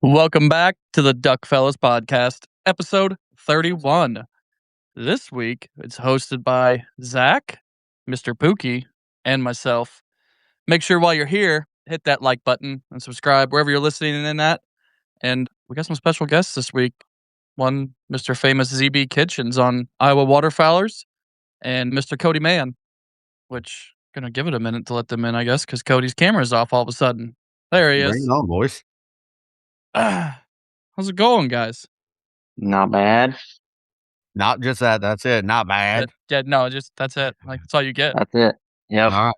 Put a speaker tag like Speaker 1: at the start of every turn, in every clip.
Speaker 1: Welcome back to the Duck Fellas podcast, episode 31. This week, it's hosted by Zach, Mr. Pookie, and myself. Make sure while you're here, hit that like button and subscribe wherever you're listening in at. And we got some special guests this week. One, Mr. Famous ZB Kitchens on Iowa Waterfowlers, and Mr. Cody Mann, which gonna give it a minute to let them in, I guess, because Cody's camera's off all of a sudden. There he
Speaker 2: Bring
Speaker 1: is.
Speaker 2: it on, boys.
Speaker 1: How's it going, guys?
Speaker 3: Not bad.
Speaker 2: Not just that. That's it. Not bad.
Speaker 1: Yeah, no, just that's it. Like that's all you get.
Speaker 3: That's it. Yep.
Speaker 2: All right.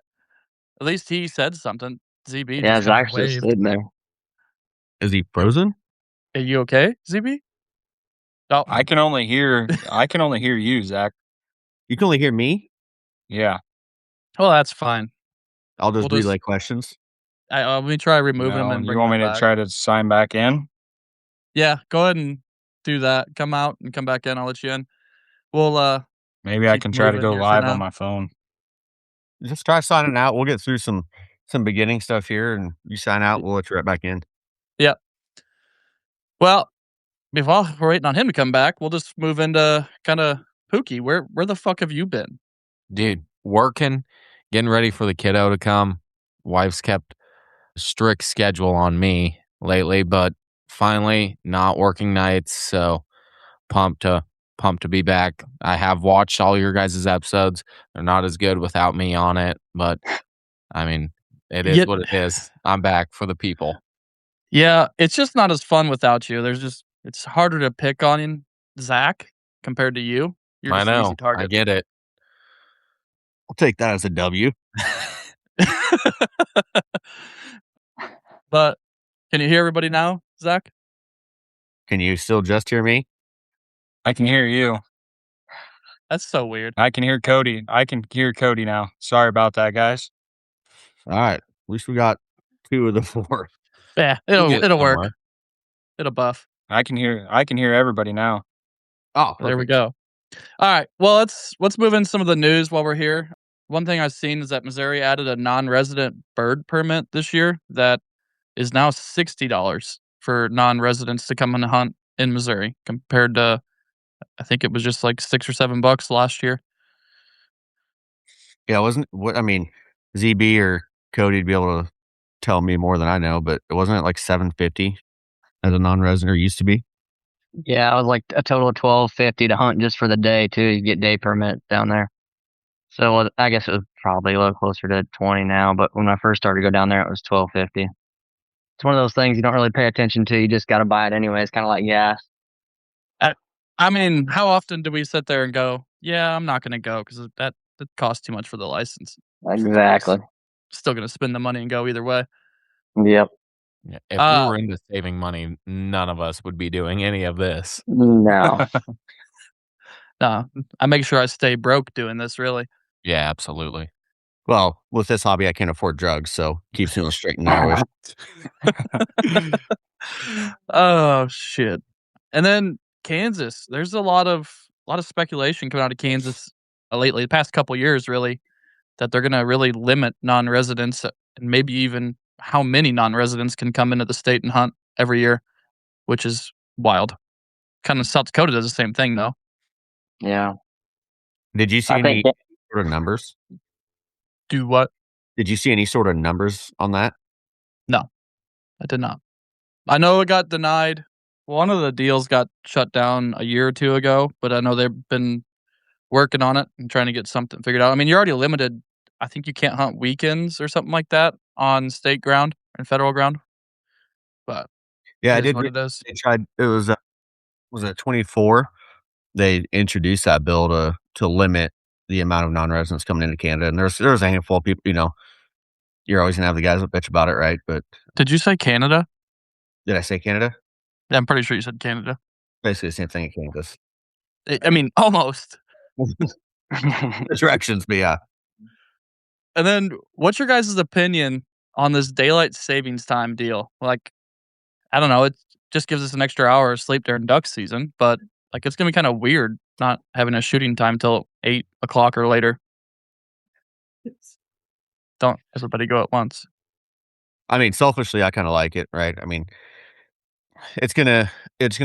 Speaker 1: At least he said something. ZB
Speaker 3: Yeah,
Speaker 1: just kinda
Speaker 3: Zach's just
Speaker 1: waved.
Speaker 3: sitting there.
Speaker 2: Is he frozen?
Speaker 1: Are you okay, ZB? No,
Speaker 4: I can only hear you, Zach.
Speaker 2: You can only hear me.
Speaker 4: Yeah.
Speaker 1: well, that's fine.
Speaker 2: I'll just
Speaker 1: We'll just-
Speaker 2: relay questions.
Speaker 1: Let me try removing him
Speaker 4: No,
Speaker 1: and
Speaker 4: you
Speaker 1: bring
Speaker 4: want me
Speaker 1: him
Speaker 4: to
Speaker 1: back.
Speaker 4: try to sign back in?
Speaker 1: Yeah, go ahead and do that. Come out and come back in. I'll let you in. We'll
Speaker 4: Maybe I
Speaker 1: keep
Speaker 4: can try to
Speaker 1: moving
Speaker 4: go
Speaker 1: here for
Speaker 4: live
Speaker 1: now.
Speaker 4: on my phone.
Speaker 2: Just try signing out. We'll get through some beginning stuff here, and you sign out. We'll let you right back in.
Speaker 1: Well, before we're waiting on him to come back, we'll just move into kind of Pookie. Where the fuck have you been?
Speaker 5: Dude, working, getting ready for the kiddo to come. Wife's kept a strict schedule on me lately, but finally not working nights, so pumped to be back. I have watched all your guys' episodes. They're not as good without me on it, but I mean, it is
Speaker 1: Yet-
Speaker 5: what it is. I'm back for the people.
Speaker 1: Yeah, it's just not as fun without you. It's harder to pick on Zach compared to you. You're
Speaker 5: I
Speaker 1: just an easy
Speaker 5: know.
Speaker 1: target.
Speaker 5: I get it.
Speaker 2: I'll take that as a W.
Speaker 1: But can you hear everybody now, Zach?
Speaker 2: Can you still just hear me?
Speaker 4: I can hear you.
Speaker 1: That's so weird.
Speaker 4: I can hear Cody. I can hear Cody now. Sorry about that, guys.
Speaker 2: All right. At least we got 2 of the 4.
Speaker 1: Yeah,
Speaker 5: We'll get
Speaker 1: it'll work.
Speaker 5: somewhere.
Speaker 1: It'll buff.
Speaker 4: I can hear everybody now.
Speaker 2: Oh,
Speaker 1: There we
Speaker 2: perfect.
Speaker 1: go. All right. Well, let's move in some of the news while we're here. One thing I've seen is that Missouri added a non-resident bird permit this year that is now $60 for non-residents to come and hunt in Missouri, compared to I think it was just like $6 or $7 last year.
Speaker 2: Yeah, ZB or Cody'd be able to tell me more than I know, but wasn't it like $7.50 as a non-resident, or used to be?
Speaker 3: Yeah, it was like a total of $12.50 to hunt just for the day too. You get day permit down there. So I guess it was probably a little closer to 20 now. But when I first started to go down there, it was $12.50. It's one of those things you don't really pay attention to. You just got to buy it anyway. It's kind of like gas.
Speaker 1: I mean, how often do we sit there and go, "Yeah, I'm not going to go because that costs too much for the license."
Speaker 3: Exactly.
Speaker 1: Still going to spend the money and go either way.
Speaker 3: Yep.
Speaker 5: Yeah, if we were into saving money, none of us would be doing any of this.
Speaker 3: No.
Speaker 1: No, I make sure I stay broke doing this. Really.
Speaker 5: Yeah, absolutely.
Speaker 2: Well, with this hobby, I can't afford drugs, so keeps me on the straight and narrow.
Speaker 1: Oh shit! And then Kansas. There's a lot of speculation coming out of Kansas lately, the past couple years, really, that they're going to really limit non-residents and maybe even how many non-residents can come into the state and hunt every year, which is wild. Kind of South Dakota does the same thing, though.
Speaker 3: Yeah.
Speaker 2: Did you see
Speaker 3: I
Speaker 2: any
Speaker 3: think
Speaker 2: sort of numbers?
Speaker 1: Do what?
Speaker 2: Did you see any sort of numbers on that?
Speaker 1: I did not. I know it got denied. One of the deals got shut down a year or two ago, but I know they've been working on it and trying to get something figured out. I mean, you're already limited. I think you can't hunt weekends or something like that on state ground and federal ground. But
Speaker 2: Yeah, I
Speaker 1: it is
Speaker 2: did.
Speaker 1: what it is.
Speaker 2: They tried. It was it 24? They introduced that bill to limit the amount of non-residents coming into Canada, and there's a handful of people. You're always gonna have the guys that bitch about it, right? But
Speaker 1: Did you say Canada?
Speaker 2: did I say Canada?
Speaker 1: Yeah, I'm pretty sure you said Canada.
Speaker 2: Basically the same thing in Kansas.
Speaker 1: I mean, almost.
Speaker 2: The directions, but yeah.
Speaker 1: And then, what's your guys' opinion on this daylight savings time deal? Like, I don't know. It just gives us an extra hour of sleep during duck season, but like, it's gonna be kind of weird not having a shooting time till 8 o'clock or later. Don't everybody go at once.
Speaker 2: I mean, selfishly, I kind of like it, right? I mean, it's gonna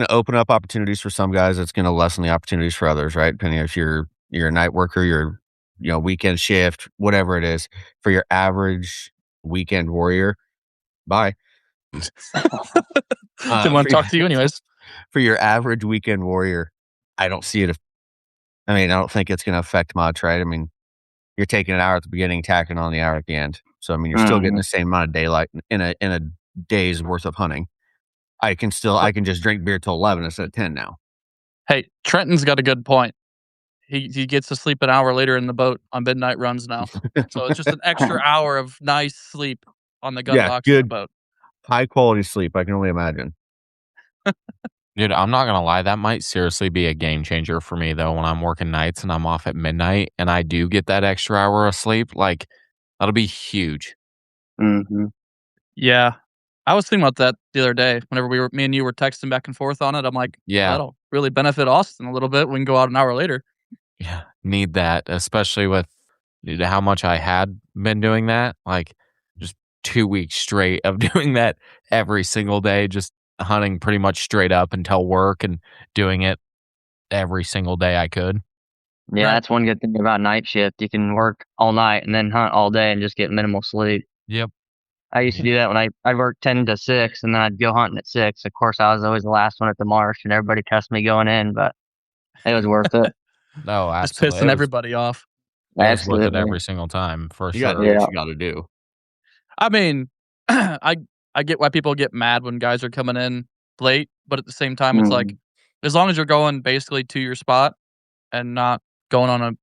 Speaker 2: open up opportunities for some guys. It's gonna lessen the opportunities for others, right? Depending if you're a night worker, you're weekend shift, whatever it is. For your average weekend warrior, bye.
Speaker 1: Didn't want to talk to you anyways.
Speaker 2: For your average weekend warrior, I don't see it. I don't think it's gonna affect much, right? I mean, you're taking an hour at the beginning, tacking on the hour at the end. So I mean, you're still getting the same amount of daylight in a day's worth of hunting. I can just drink beer till 11 instead of 10 now.
Speaker 1: Hey, Trenton's got a good point. He gets to sleep an hour later in the boat on midnight runs now. So it's just an extra hour of nice sleep on the gun box in the boat.
Speaker 2: High quality sleep, I can only imagine.
Speaker 5: Dude, I'm not gonna lie, that might seriously be a game changer for me though when I'm working nights and I'm off at midnight and I do get that extra hour of sleep. Like, that'll be huge.
Speaker 3: Mm-hmm.
Speaker 1: Yeah. I was thinking about that the other day whenever me and you were texting back and forth on it. I'm like,
Speaker 5: Yeah.
Speaker 1: that'll really benefit Austin a little bit. We can go out an hour later.
Speaker 5: Yeah, need that, especially with how much I had been doing that. Like, just 2 weeks straight of doing that every single day, just hunting pretty much straight up until work and doing it every single day I could.
Speaker 3: Yeah,
Speaker 1: Right.
Speaker 3: that's one good thing about night shift. You can work all night and then hunt all day and just get minimal sleep.
Speaker 5: Yep.
Speaker 3: I used to do that when I'd work 10 to 6 and then I'd go hunting at 6. Of course, I was always the last one at the marsh and everybody cussed me going in, but it was worth it.
Speaker 5: Oh,
Speaker 1: Just
Speaker 5: absolutely.
Speaker 1: pissing everybody off.
Speaker 5: It was worth it
Speaker 3: Absolutely.
Speaker 5: every single time, for
Speaker 2: You
Speaker 5: sure.
Speaker 2: gotta do what you gotta do.
Speaker 1: I mean, I get why people get mad when guys are coming in late, but at the same time, it's like, as long as you're going basically to your spot and not going on a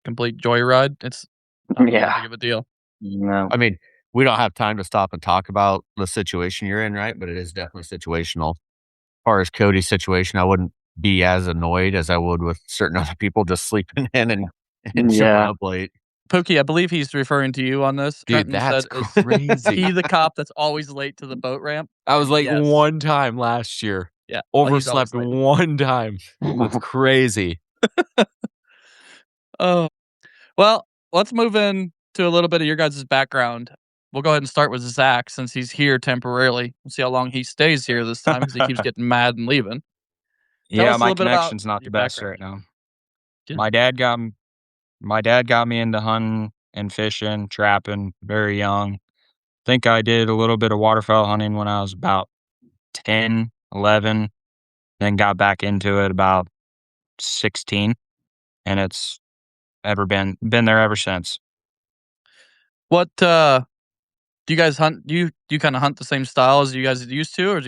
Speaker 1: complete joyride, it's not that big of a deal.
Speaker 3: No.
Speaker 2: I mean, we don't have time to stop and talk about the situation you're in, right? But it is definitely situational. As far as Cody's situation, I wouldn't be as annoyed as I would with certain other people just sleeping in and showing up late.
Speaker 1: Pookie, I believe he's referring to you on this.
Speaker 5: Dude,
Speaker 1: Trenton
Speaker 5: that's
Speaker 1: said,
Speaker 5: crazy.
Speaker 1: Is he the cop that's always late to the boat ramp?
Speaker 5: I was late
Speaker 1: Yes.
Speaker 5: one time last year.
Speaker 1: Yeah.
Speaker 5: Overslept one time. That's crazy.
Speaker 1: Oh. Well, let's move in to a little bit of your guys' background. We'll go ahead and start with Zach since he's here temporarily. We'll see how long he stays here this time because he keeps getting mad and leaving. Tell us a
Speaker 4: my
Speaker 1: little bit about
Speaker 4: connection's not the
Speaker 1: your
Speaker 4: best
Speaker 1: background.
Speaker 4: right now.
Speaker 1: Yeah.
Speaker 4: My dad got me into hunting and fishing, trapping very young. Think I did a little bit of waterfowl hunting when I was about 10, 11, then got back into it about 16, and it's been there ever since.
Speaker 1: What do you guys hunt? Do you kind of hunt the same style as you guys used to, or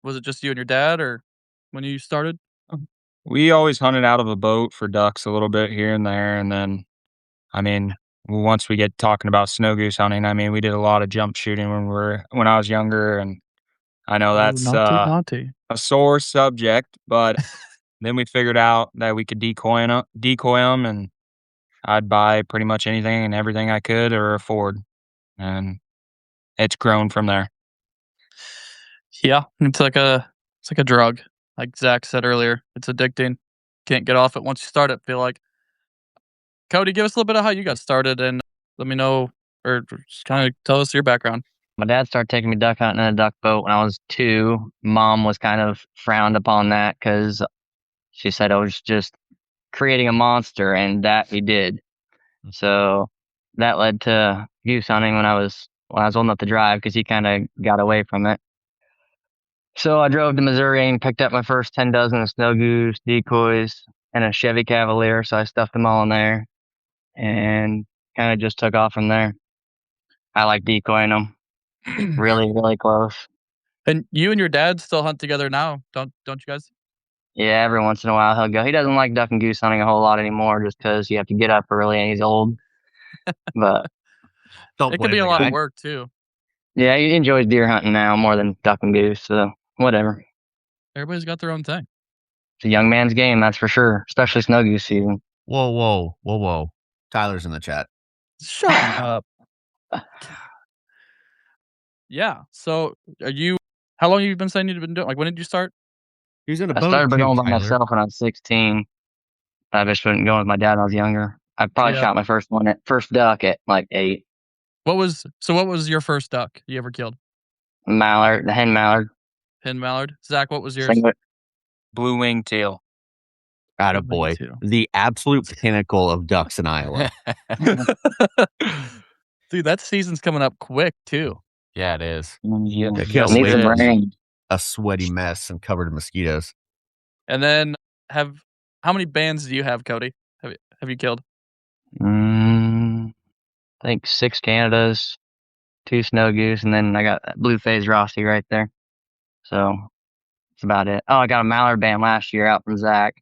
Speaker 1: was it just you and your dad, or when you started?
Speaker 4: We always hunted out of a boat for ducks a little bit here and there, and then, once we get talking about snow goose hunting, we did a lot of jump shooting when I was younger, and I know that's
Speaker 1: naughty.
Speaker 4: a sore subject, but then we figured out that we could decoy them, and I'd buy pretty much anything and everything I could or afford, and it's grown from there.
Speaker 1: Yeah, it's like a drug, like Zach said earlier. It's addicting. Can't get off it once you start it. Feel like. Cody, give us a little bit of how you got started, and let me know, or just kind of tell us your background.
Speaker 3: My dad started taking me duck hunting in a duck boat when I was 2. Mom was kind of frowned upon that because she said I was just creating a monster, and that he did. So that led to goose hunting when I was old enough to drive because he kind of got away from it. So I drove to Missouri and picked up my first 10 dozen of snow goose, decoys, and a Chevy Cavalier. So I stuffed them all in there and kind of just took off from there. I like decoying them really, really close.
Speaker 1: And you and your dad still hunt together now, don't you guys?
Speaker 3: Yeah, every once in a while he'll go. He doesn't like duck and goose hunting a whole lot anymore just because you have to get up early and he's old. But
Speaker 1: it could be a lot of work too.
Speaker 3: Yeah, he enjoys deer hunting now more than duck and goose, so whatever.
Speaker 1: Everybody's got their own thing.
Speaker 3: It's a young man's game, that's for sure, especially snow goose season.
Speaker 2: Whoa. Tyler's in the chat.
Speaker 1: Shut up. Yeah. So how long have you been saying you've been doing? Like, when did you start?
Speaker 2: He's in a boat.
Speaker 3: I started going by myself when I was 16. I just wouldn't go with my dad when I was younger. I probably shot my first duck at like 8.
Speaker 1: What was your first duck you ever killed?
Speaker 3: Mallard, the hen mallard.
Speaker 1: Pin mallard. Zach, what was yours?
Speaker 3: Same with-
Speaker 4: Blue wing teal.
Speaker 2: Attaboy. The absolute pinnacle of ducks in Iowa.
Speaker 1: Dude, that season's coming up quick too.
Speaker 5: Yeah, it is.
Speaker 3: Yeah,
Speaker 2: I can't
Speaker 3: need
Speaker 2: wait
Speaker 3: some
Speaker 2: to be
Speaker 3: rain.
Speaker 2: a sweaty mess and covered in mosquitoes.
Speaker 1: And then how many bands do you have, Cody? Have you killed?
Speaker 3: I think 6 Canadas, 2 snow goose, and then I got that blue phase Rossi right there. So that's about it. Oh, I got a mallard band last year out from Zach.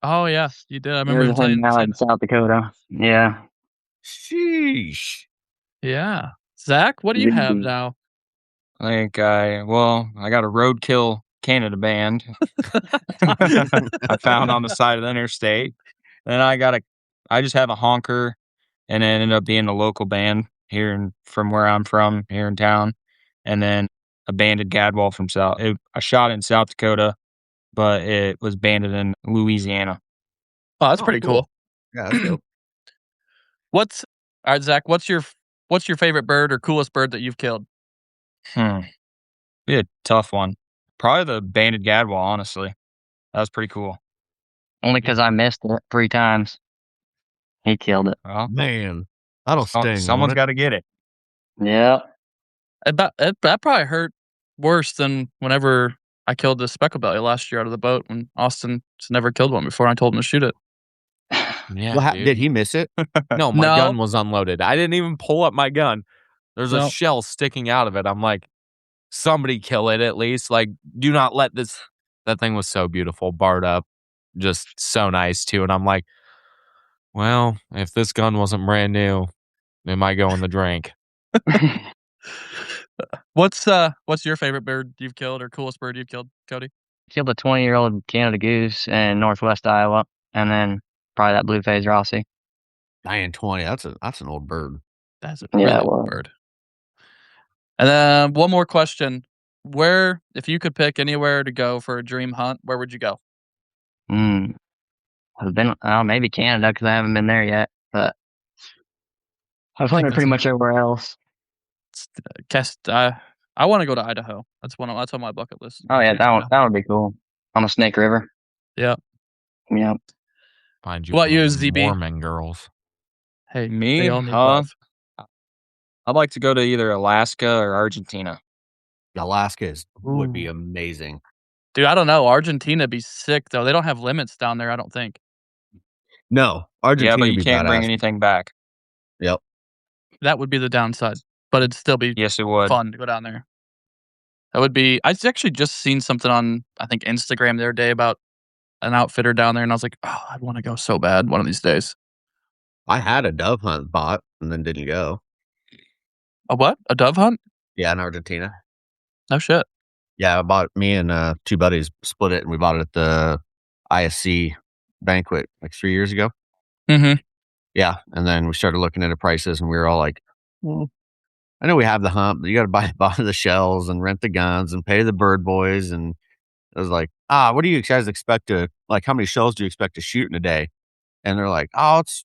Speaker 1: Oh yeah, you did. I
Speaker 3: There
Speaker 1: remember
Speaker 3: was
Speaker 1: him
Speaker 3: a whole
Speaker 1: saying.
Speaker 3: mallard in South Dakota. Yeah.
Speaker 2: Sheesh.
Speaker 1: Yeah. Zach, what do you have now?
Speaker 4: I think I got a roadkill Canada band I found on the side of the interstate. Then I just have a honker, and it ended up being a local band from where I'm from here in town, and then a banded gadwall from I shot in South Dakota, but it was banded in Louisiana.
Speaker 1: Oh, that's pretty cool.
Speaker 2: Yeah, that's dope.
Speaker 1: All right, Zach, what's your favorite bird or coolest bird that you've killed?
Speaker 4: Be a tough one. Probably the banded gadwall, honestly. That was pretty cool.
Speaker 3: Only because I missed it 3 times. He killed it.
Speaker 4: Well,
Speaker 2: Man, that'll sting.
Speaker 4: someone's got to get it.
Speaker 3: Yeah.
Speaker 1: That probably hurt worse than whenever I killed the specklebelly last year out of the boat when Austin just never killed one before. I told him to shoot it.
Speaker 5: Yeah,
Speaker 2: Well,
Speaker 5: dude.
Speaker 2: did he miss it?
Speaker 5: No, my
Speaker 1: No.
Speaker 5: gun was unloaded. I didn't even pull up my gun. There's
Speaker 1: No.
Speaker 5: a shell sticking out of it. I'm like, somebody kill it at least. Like, do not let this. That thing was so beautiful, barred up, just so nice too. And I'm like, well, if this gun wasn't brand new, it might go in the drink.
Speaker 1: What's your favorite bird you've killed or coolest bird you've killed, Cody?
Speaker 3: Killed a 20-year-old Canada goose in northwest Iowa, and then probably that blue phase Rossi.
Speaker 2: 920. That's an old bird.
Speaker 1: That's a
Speaker 3: Yeah,
Speaker 1: really
Speaker 3: it
Speaker 1: cool
Speaker 3: was.
Speaker 1: bird. And then one more question. If you could pick anywhere to go for a dream hunt, where would you go?
Speaker 3: I've been maybe Canada because I haven't been there yet, but I've hunted pretty much everywhere else.
Speaker 1: I want to go to Idaho. That's on my bucket list.
Speaker 3: Oh yeah, that would be cool. On the Snake River.
Speaker 1: Yeah.
Speaker 3: Yeah.
Speaker 5: Find you
Speaker 1: What you,
Speaker 5: some
Speaker 1: ZB?
Speaker 5: Mormon girls.
Speaker 1: Hey,
Speaker 4: Me?
Speaker 1: they all need love.
Speaker 4: I'd like to go to either Alaska or Argentina.
Speaker 2: Alaska would be
Speaker 1: Ooh.
Speaker 2: amazing.
Speaker 1: Dude, I don't know. Argentina be sick though. They don't have limits down there, I don't think.
Speaker 2: No, Argentina
Speaker 4: Yeah, but
Speaker 2: would
Speaker 4: you
Speaker 2: be
Speaker 4: can't bring
Speaker 2: badass.
Speaker 4: anything back.
Speaker 2: Yep.
Speaker 1: That would be the downside, but it'd still be
Speaker 4: Yes, it would.
Speaker 1: fun to go down there. That would be. I actually just seen something on, I think, Instagram the other day about an outfitter down there, and I was like, oh, I want to go so bad one of these days.
Speaker 2: I had a dove hunt bought and then didn't go.
Speaker 1: A what? A dove hunt?
Speaker 2: Yeah, in Argentina.
Speaker 1: No shit.
Speaker 2: Yeah, I bought me and 2 buddies split it, and we bought it at the ISC banquet like 3 years ago.
Speaker 1: Mm-hmm.
Speaker 2: Yeah, and then we started looking at the prices, and we were all like, well, I know we have the hunt, but you got to buy the shells and rent the guns and pay the bird boys. And I was like, what do you guys expect to, like, how many shells do you expect to shoot in a day? And they're like,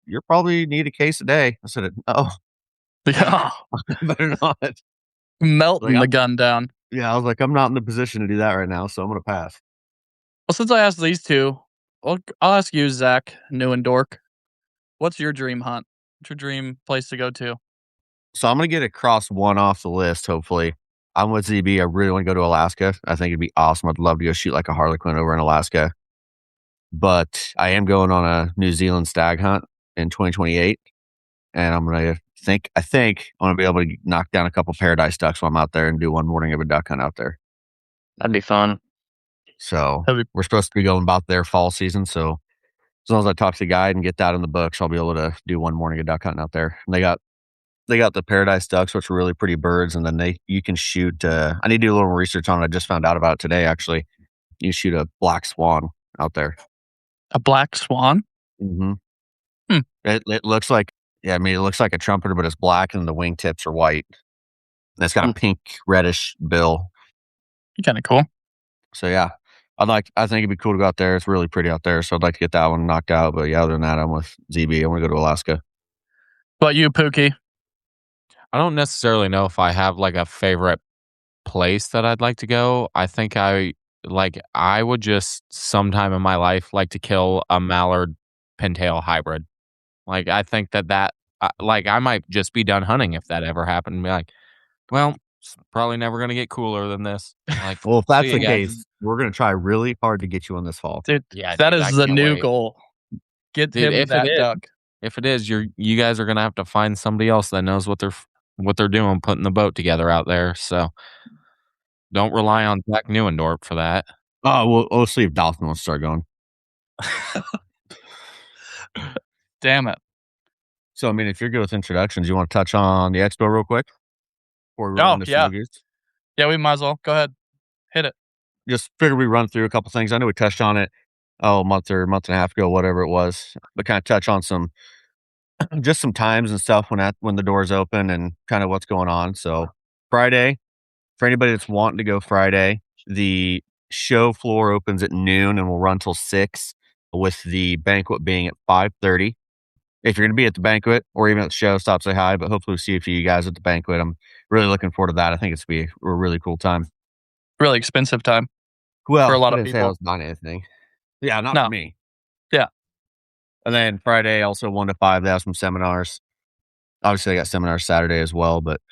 Speaker 2: you're probably need a case a day. I said, oh,
Speaker 1: Yeah.
Speaker 2: better not.
Speaker 1: Melting
Speaker 2: Like,
Speaker 1: the gun down.
Speaker 2: Yeah, I was like, I'm not in the position to do that right now, so I'm going to pass.
Speaker 1: Well, since I asked these two, I'll ask you, Zach, new and dork. What's your dream hunt? What's your dream place to go to?
Speaker 2: So I'm going to get across one off the list, hopefully. I'm with ZB. I really want to go to Alaska. I think it'd be awesome. I'd love to go shoot like a harlequin over in Alaska. But I am going on a New Zealand stag hunt in 2028. And I'm going to I think I'm going to be able to knock down a couple paradise ducks while I'm out there and do one morning of a duck hunt out there.
Speaker 3: That'd be fun.
Speaker 2: So we're supposed to be going about their fall season. So as long as I talk to the guide and get that in the books, I'll be able to do one morning of duck hunting out there. And they got the paradise ducks, which are really pretty birds. And then you can shoot, I need to do a little more research on it. I just found out about it today, actually. You shoot a black swan out there.
Speaker 1: A black swan?
Speaker 2: Mm-hmm. It looks like, it looks like a trumpeter, but it's black and the wingtips are white. And it's got a pink reddish bill.
Speaker 1: Kind of cool.
Speaker 2: So yeah, I think it'd be cool to go out there. It's really pretty out there. So I'd like to get that one knocked out. But yeah, other than that, I'm with ZB. I want to go to Alaska.
Speaker 1: But you, Pookie?
Speaker 5: I don't necessarily know if I have like a favorite place that I'd like to go, I think I would just sometime in my life like to kill a mallard pintail hybrid. Like, I think I might just be done hunting if that ever happened and be like, well, it's probably never going to get cooler than this. Like,
Speaker 2: Well, if that's
Speaker 5: see
Speaker 2: the
Speaker 5: ya, guys.
Speaker 2: case, we're going to try really hard to get you on this fall.
Speaker 1: Dude,
Speaker 5: Yeah,
Speaker 1: that
Speaker 5: dude,
Speaker 1: is
Speaker 5: I
Speaker 1: the
Speaker 5: can't
Speaker 1: new
Speaker 5: wait.
Speaker 1: goal. Get
Speaker 5: Dude,
Speaker 1: him that duck.
Speaker 5: If it is, you guys are gonna have to find somebody else that knows what they're doing, putting the boat together out there. So don't rely on Zach Neuendorf for that.
Speaker 2: Oh, we'll see if Dolphin wants to start going.
Speaker 1: Damn it.
Speaker 2: So, I mean, if you're good with introductions, you want to touch on the Expo real quick? Before we run into
Speaker 1: yeah.
Speaker 2: some goose?
Speaker 1: Yeah, we might as well. Go ahead. Hit it.
Speaker 2: Just figured we run through a couple things. I know we touched on it a month and a half ago, whatever it was, but kind of touch on some times and stuff when the doors open and kind of what's going on. So Friday, for anybody that's wanting to go Friday, the show floor opens at noon and will run till 6, with the banquet being at 5:30. If you're going to be at the banquet or even at the show, stop, say hi, but hopefully we'll see a few of you guys at the banquet. I'm really looking forward to that. I think it's going to be a really cool time.
Speaker 1: Really expensive time.
Speaker 2: Well,
Speaker 1: for a lot
Speaker 2: I
Speaker 1: of
Speaker 2: didn't say I
Speaker 1: people.
Speaker 2: was buying anything. Yeah, not
Speaker 1: No.
Speaker 2: for me.
Speaker 1: Yeah.
Speaker 2: And then Friday, also 1 to 5, they have some seminars. Obviously, I got seminars Saturday as well, but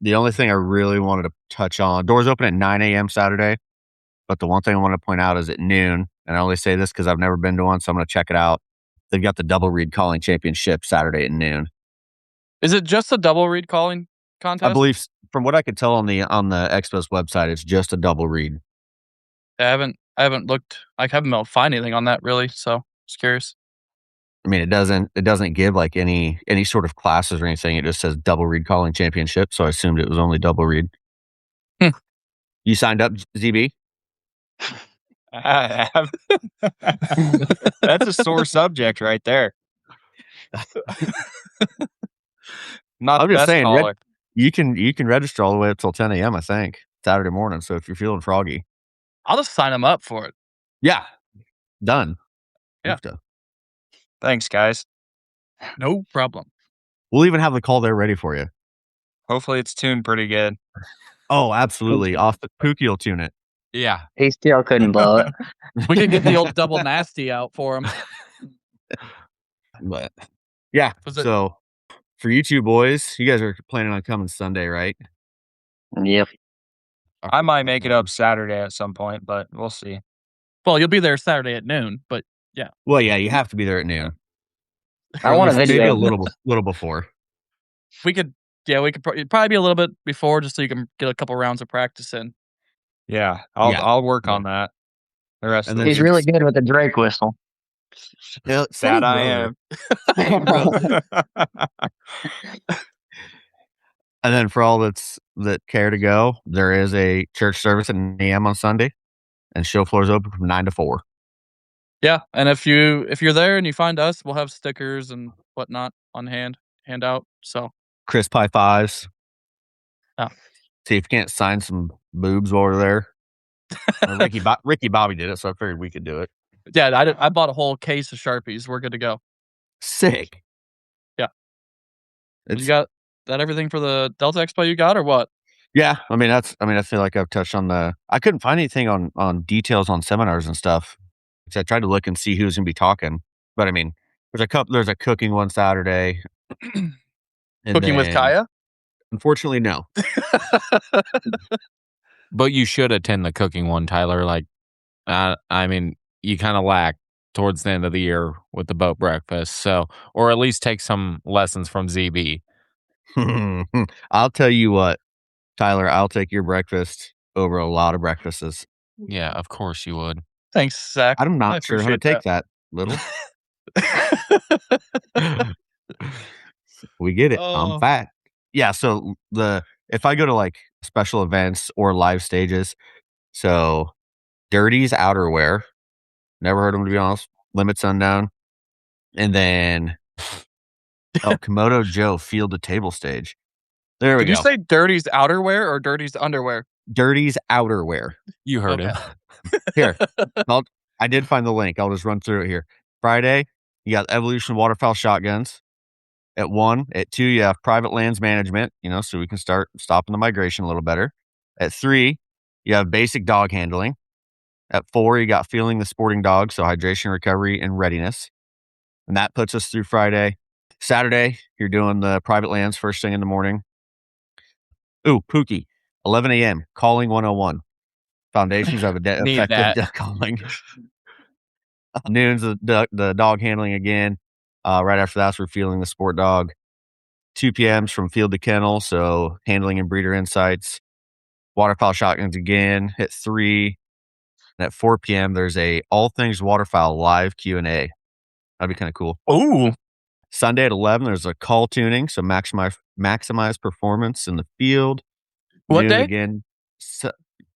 Speaker 2: the only thing I really wanted to touch on, doors open at 9 a.m. Saturday, but the one thing I want to point out is at noon, and I only say this because I've never been to one, so I'm going to check it out. They've got the double reed calling championship Saturday at noon.
Speaker 1: Is it just a double reed calling contest?
Speaker 2: I believe, from what I could tell on the Expo's website, it's just a double reed.
Speaker 1: I haven't looked. I haven't been able to find anything on that really, so just curious.
Speaker 2: I mean, it doesn't give like any sort of classes or anything. It just says double reed calling championship, so I assumed it was only double reed. You signed up, ZB?
Speaker 4: I have. That's a sore subject right there. Not
Speaker 2: I'm
Speaker 4: the
Speaker 2: just
Speaker 4: best
Speaker 2: saying,
Speaker 4: caller.
Speaker 2: you can register all the way up till 10 a.m. I think Saturday morning. So if you're feeling froggy,
Speaker 1: I'll just sign them up for it.
Speaker 2: yeah, done.
Speaker 1: Yeah.
Speaker 4: Thanks, guys.
Speaker 1: No problem.
Speaker 2: We'll even have the call there ready for you.
Speaker 4: Hopefully it's tuned pretty good.
Speaker 2: Oh, absolutely. Off the Pookie will tune it.
Speaker 5: Yeah.
Speaker 3: He still couldn't blow it.
Speaker 1: We could get the old double nasty out for him.
Speaker 2: But yeah, so for you two boys, you guys are planning on coming Sunday, right?
Speaker 3: Yep.
Speaker 4: I might make it up Saturday at some point, but we'll see.
Speaker 1: Well, you'll be there Saturday at noon, but yeah.
Speaker 2: Well, yeah, you have to be there at noon.
Speaker 3: I want a
Speaker 2: Maybe
Speaker 3: video.
Speaker 2: a little before.
Speaker 1: We could probably be a little bit before, just so you can get a couple rounds of practice in.
Speaker 4: Yeah, I'll work on that. The rest
Speaker 2: And
Speaker 4: of
Speaker 2: then
Speaker 4: the
Speaker 3: He's really good with the Drake whistle.
Speaker 2: Yeah,
Speaker 4: that I am.
Speaker 2: And then for all that care to go, there is a church service at 9 a.m. on Sunday, and show floor is open from 9 to 4.
Speaker 1: Yeah, and if you're there and you find us, we'll have stickers and whatnot on hand out. So
Speaker 2: Crisp high fives.
Speaker 1: Oh.
Speaker 2: See if you can't sign some boobs while we're there. Ricky Bobby did it, so I figured we could do it.
Speaker 1: Yeah, I bought a whole case of Sharpies. We're good to go.
Speaker 2: Sick.
Speaker 1: Yeah. You got that everything for the Delta Expo you got, or what?
Speaker 2: Yeah, I feel like I've touched on I couldn't find anything on details on seminars and stuff. So I tried to look and see who's going to be talking, but I mean, there's a cooking one Saturday.
Speaker 1: Cooking with Kaya?
Speaker 2: Unfortunately, no.
Speaker 5: But you should attend the cooking one, Tyler. Like, I mean, you kind of lack towards the end of the year with the boat breakfast. So, or at least take some lessons from ZB.
Speaker 2: I'll tell you what, Tyler, I'll take your breakfast over a lot of breakfasts.
Speaker 5: Yeah, of course you would.
Speaker 1: Thanks, Zach.
Speaker 2: I'm not sure how to take that, little. We get it.
Speaker 1: Oh.
Speaker 2: I'm fat. Yeah, so if I go to like special events or live stages, so Dirty's outerwear, never heard of them to be honest, Limit Sundown, and then Komodo Joe Field to Table Stage. There we go.
Speaker 1: Did you say Dirty's outerwear or Dirty's underwear?
Speaker 2: Dirty's outerwear.
Speaker 5: You heard
Speaker 1: Okay.
Speaker 5: him.
Speaker 2: Here, I did find the link. I'll just run through it here. Friday, you got Evolution waterfowl shotguns. At 1, at 2, you have private lands management, so we can start stopping the migration a little better. At 3, you have basic dog handling. At 4, you got feeling the sporting dog, so hydration, recovery, and readiness. And that puts us through Friday. Saturday, you're doing the private lands first thing in the morning. Ooh, Pookie, 11 a.m., calling 101. Foundations of
Speaker 1: Need
Speaker 2: effective
Speaker 1: that.
Speaker 2: duck calling. Noon's the dog handling again. Right after that's, we're feeling the sport dog. 2 p.m.s from field to kennel, so handling and breeder insights. Waterfowl shotguns again at 3. And at 4 p.m., there's a all things waterfowl live Q&A. That'd be kind of cool.
Speaker 1: Ooh.
Speaker 2: Sunday at 11, there's a call tuning, so maximize performance in the field.
Speaker 1: What
Speaker 2: Noon
Speaker 1: day?
Speaker 2: again.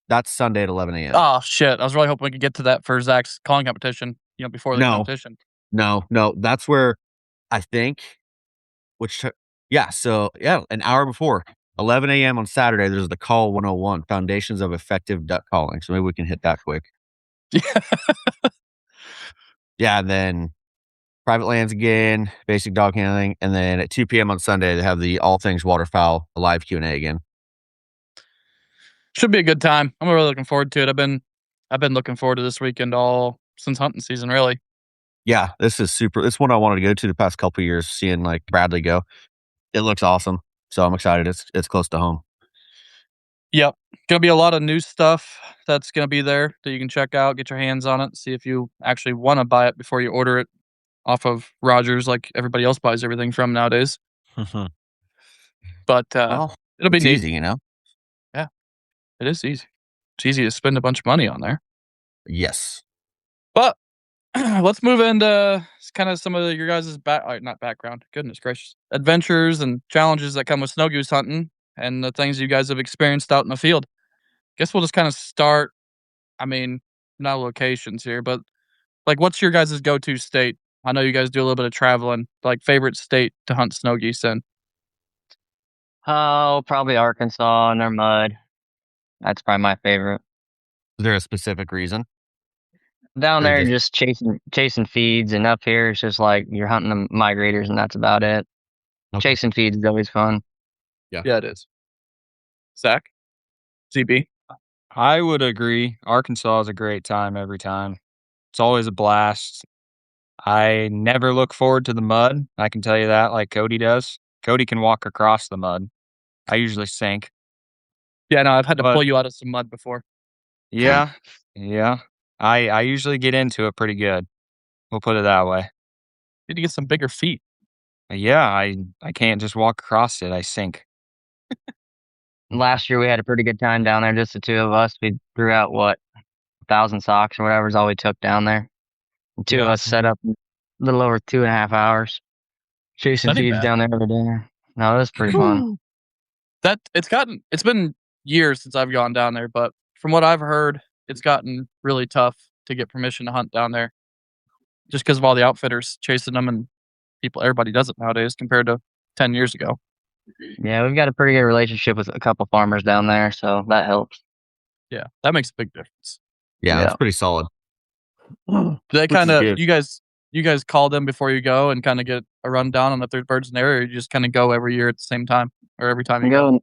Speaker 2: That's Sunday at 11 a.m.
Speaker 1: Oh, shit. I was really hoping we could get to that for Zach's calling competition, before the competition.
Speaker 2: No. That's where I think, an hour before. 11 a.m. on Saturday, there's the Call 101, Foundations of Effective Duck Calling. So maybe we can hit that quick. Yeah, and then private lands again, basic dog handling. And then at 2 p.m. on Sunday, they have the All Things Waterfowl live Q&A again.
Speaker 1: Should be a good time. I'm really looking forward to it. I've been looking forward to this weekend all since hunting season, really.
Speaker 2: Yeah, this is super. It's one I wanted to go to the past couple of years, seeing like Bradley go. It looks awesome. So I'm excited. It's close to home.
Speaker 1: Yep. Gonna be a lot of new stuff that's gonna be there that you can check out, get your hands on it, see if you actually want to buy it before you order it off of Rogers like everybody else buys everything from nowadays. But
Speaker 2: Well,
Speaker 1: it'll be
Speaker 2: it's
Speaker 1: neat.
Speaker 2: easy, you know?
Speaker 1: Yeah, it is easy. It's easy to spend a bunch of money on there.
Speaker 2: Yes.
Speaker 1: But let's move into kind of some of your guys' not background, goodness gracious, adventures and challenges that come with snow goose hunting and the things you guys have experienced out in the field. Guess we'll just kind of start. I mean, not locations here, but like, what's your guys' go-to state? I know you guys do a little bit of traveling. Like, favorite state to hunt snow geese in?
Speaker 3: Oh, probably Arkansas and their mud. That's probably my favorite.
Speaker 2: Is there a specific reason?
Speaker 3: Down
Speaker 2: Or
Speaker 3: there,
Speaker 2: just-
Speaker 3: just chasing feeds, and up here it's just like you're hunting the migrators, and that's about it.
Speaker 2: Okay.
Speaker 3: Chasing feeds is always fun.
Speaker 1: Yeah, it is. Zach? ZB?
Speaker 4: I would agree. Arkansas is a great time every time. It's always a blast. I never look forward to the mud. I can tell you that, like Cody does. Cody can walk across the mud. I usually sink.
Speaker 1: Yeah, no, I've had to
Speaker 4: But-
Speaker 1: pull you out of some mud before.
Speaker 4: Yeah. I usually get into it pretty good. We'll put it that way.
Speaker 1: Need to get some bigger feet.
Speaker 4: Yeah, I can't just walk across it. I sink.
Speaker 3: Last year we had a pretty good time down there, just the two of us. We threw out 1,000 socks or whatever is all we took down there. The two of us set up a little over 2.5 hours chasing
Speaker 1: That ain't
Speaker 3: feeds
Speaker 1: bad.
Speaker 3: down there every day. No, it was pretty fun.
Speaker 1: It's been years since I've gone down there, but from what I've heard, it's gotten really tough to get permission to hunt down there. Just because of all the outfitters chasing them and everybody does it nowadays compared to 10 years ago.
Speaker 3: Yeah, we've got a pretty good relationship with a couple farmers down there, so that helps.
Speaker 1: Yeah, that makes a big difference.
Speaker 2: Yeah,
Speaker 3: Yeah.
Speaker 2: it's pretty solid.
Speaker 1: Do they
Speaker 2: Which is
Speaker 1: kind of
Speaker 2: good.
Speaker 1: you guys call them before you go and kind of get a rundown on if there's birds in there, or you just kind of go every year at the same time or every time
Speaker 3: We
Speaker 1: you go?